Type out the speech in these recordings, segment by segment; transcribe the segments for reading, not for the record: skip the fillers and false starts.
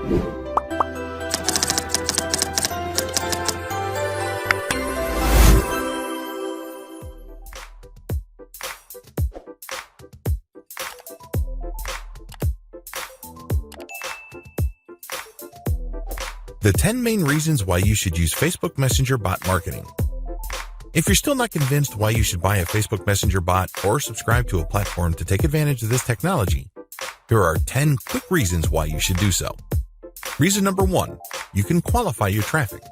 The 10 main reasons why you should use Facebook Messenger bot marketing. If you're still not convinced why you should buy a Facebook Messenger bot or subscribe to a platform to take advantage of this technology, here are 10 quick reasons why you should do so. Reason number 1, you can qualify your traffic.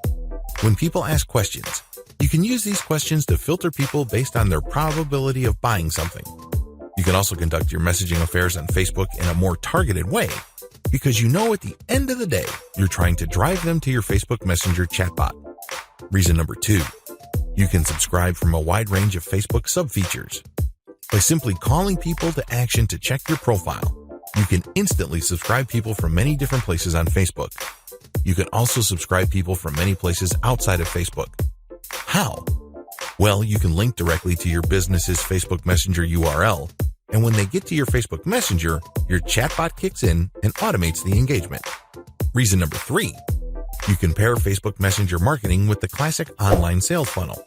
When people ask questions, you can use these questions to filter people based on their probability of buying something. You can also conduct your messaging affairs on Facebook in a more targeted way because you know at the end of the day, you're trying to drive them to your Facebook Messenger chatbot. Reason number 2, you can subscribe from a wide range of Facebook sub-features. By simply calling people to action to check your profile, you can instantly subscribe people from many different places on Facebook. You can also subscribe people from many places outside of Facebook. How? Well, you can link directly to your business's Facebook Messenger URL, and when they get to your Facebook Messenger, your chatbot kicks in and automates the engagement. Reason number 3, you can pair Facebook Messenger marketing with the classic online sales funnel.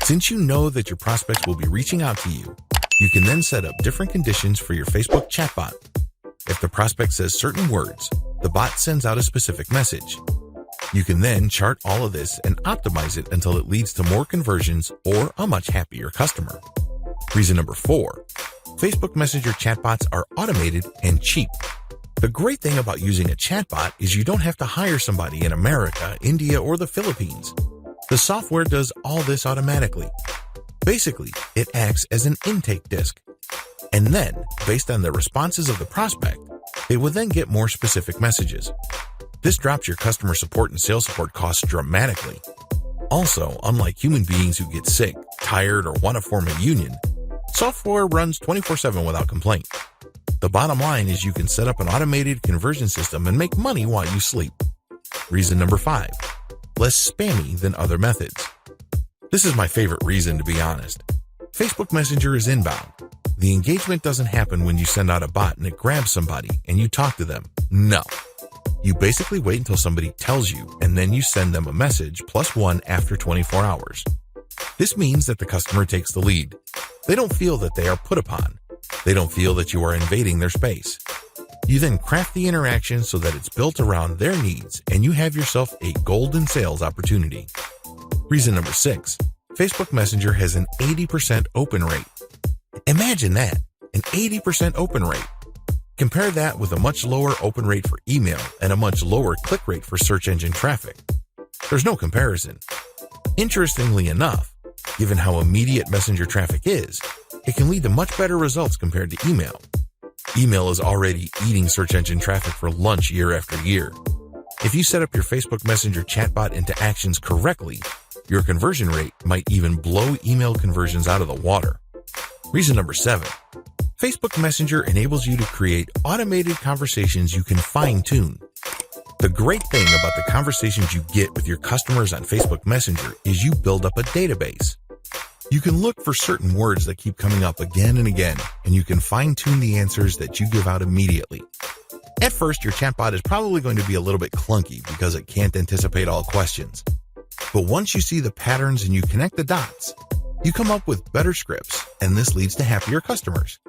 Since you know that your prospects will be reaching out to you, you can then set up different conditions for your Facebook chatbot. If the prospect says certain words, the bot sends out a specific message. You can then chart all of this and optimize it until it leads to more conversions or a much happier customer. Reason number 4, Facebook Messenger chatbots are automated and cheap. The great thing about using a chatbot is you don't have to hire somebody in America, India, or the Philippines. The software does all this automatically. Basically, it acts as an intake disk. And then, based on the responses of the prospect, it will then get more specific messages. This drops your customer support and sales support costs dramatically. Also, unlike human beings who get sick, tired, or want to form a union, software runs 24/7 without complaint. The bottom line is you can set up an automated conversion system and make money while you sleep. Reason number 5, less spammy than other methods. This is my favorite reason, to be honest. Facebook Messenger is inbound. The engagement doesn't happen when you send out a bot and it grabs somebody and you talk to them. No. You basically wait until somebody tells you and then you send them a message +1 after 24 hours. This means that the customer takes the lead. They don't feel that they are put upon. They don't feel that you are invading their space. You then craft the interaction so that it's built around their needs and you have yourself a golden sales opportunity. Reason number 6, Facebook Messenger has an 80% open rate. Imagine that, an 80% open rate. Compare that with a much lower open rate for email and a much lower click rate for search engine traffic. There's no comparison. Interestingly enough, given how immediate Messenger traffic is, it can lead to much better results compared to email. Email is already eating search engine traffic for lunch year after year. If you set up your Facebook Messenger chatbot into actions correctly, your conversion rate might even blow email conversions out of the water. Reason number 7, Facebook Messenger enables you to create automated conversations you can fine-tune. The great thing about the conversations you get with your customers on Facebook Messenger is you build up a database. You can look for certain words that keep coming up again and again, and you can fine-tune the answers that you give out immediately. At first, your chatbot is probably going to be a little bit clunky because it can't anticipate all questions. But once you see the patterns and you connect the dots, you come up with better scripts, and this leads to happier customers.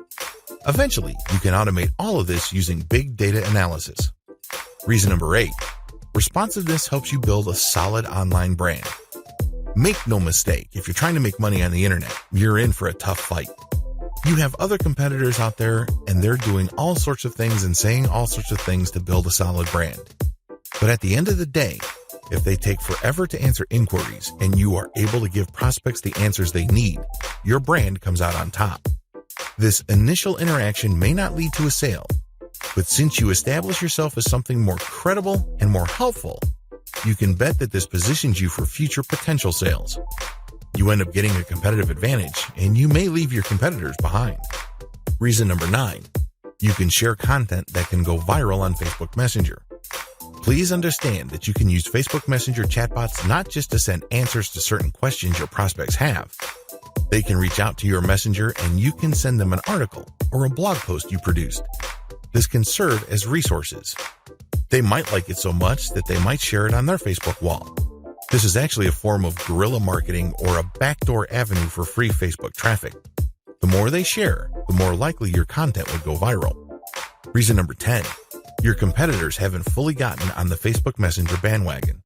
Eventually, you can automate all of this using big data analysis. Reason number 8, responsiveness helps you build a solid online brand. Make no mistake, if you're trying to make money on the internet, you're in for a tough fight. You have other competitors out there, and they're doing all sorts of things and saying all sorts of things to build a solid brand. But at the end of the day, if they take forever to answer inquiries and you are able to give prospects the answers they need, your brand comes out on top. This initial interaction may not lead to a sale, but since you establish yourself as something more credible and more helpful, you can bet that this positions you for future potential sales. You end up getting a competitive advantage, and you may leave your competitors behind. Reason number 9, you can share content that can go viral on Facebook Messenger. Please understand that you can use Facebook Messenger chatbots not just to send answers to certain questions your prospects have. They can reach out to your messenger and you can send them an article or a blog post you produced. This can serve as resources. They might like it so much that they might share it on their Facebook wall. This is actually a form of guerrilla marketing or a backdoor avenue for free Facebook traffic. The more they share, the more likely your content would go viral. Reason number 10, your competitors haven't fully gotten on the Facebook Messenger bandwagon.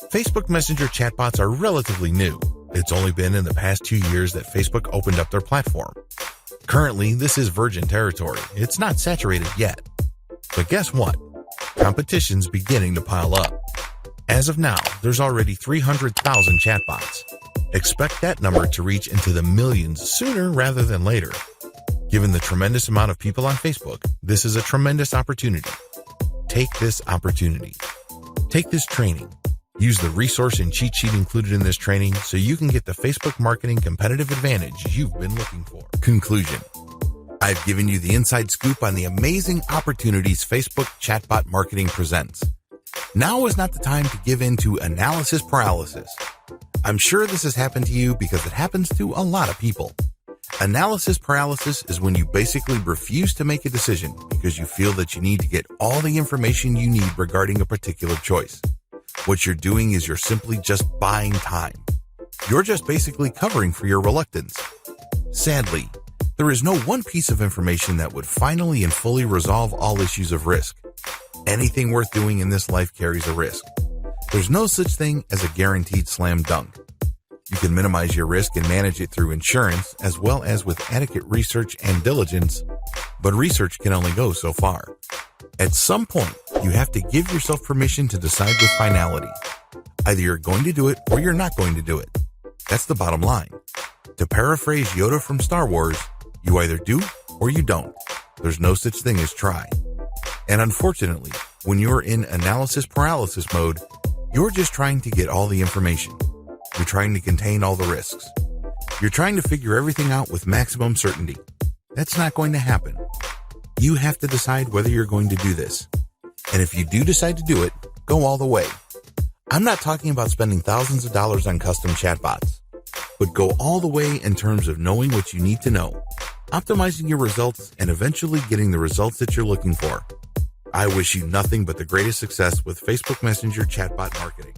Facebook Messenger chatbots are relatively new. It's only been in the past 2 years that Facebook opened up their platform. Currently, this is virgin territory. It's not saturated yet. But guess what? Competition's beginning to pile up. As of now, there's already 300,000 chatbots. Expect that number to reach into the millions sooner rather than later. Given the tremendous amount of people on Facebook, this is a tremendous opportunity. Take this opportunity. Take this training. Use the resource and cheat sheet included in this training so you can get the Facebook marketing competitive advantage you've been looking for. Conclusion. I've given you the inside scoop on the amazing opportunities Facebook chatbot marketing presents. Now is not the time to give in to analysis paralysis. I'm sure this has happened to you because it happens to a lot of people. Analysis paralysis is when you basically refuse to make a decision because you feel that you need to get all the information you need regarding a particular choice. What you're doing is you're simply just buying time. You're just basically covering for your reluctance. Sadly, there is no one piece of information that would finally and fully resolve all issues of risk. Anything worth doing in this life carries a risk. There's no such thing as a guaranteed slam dunk. You can minimize your risk and manage it through insurance as well as with adequate research and diligence, but research can only go so far. At some point, you have to give yourself permission to decide with finality. Either you're going to do it or you're not going to do it. That's the bottom line. To paraphrase Yoda from Star Wars, you either do or you don't. There's no such thing as try. And unfortunately, when you're in analysis paralysis mode, you're just trying to get all the information. You're trying to contain all the risks. You're trying to figure everything out with maximum certainty. That's not going to happen. You have to decide whether you're going to do this. And if you do decide to do it, go all the way. I'm not talking about spending thousands of dollars on custom chatbots, but go all the way in terms of knowing what you need to know, optimizing your results, and eventually getting the results that you're looking for. I wish you nothing but the greatest success with Facebook Messenger chatbot marketing.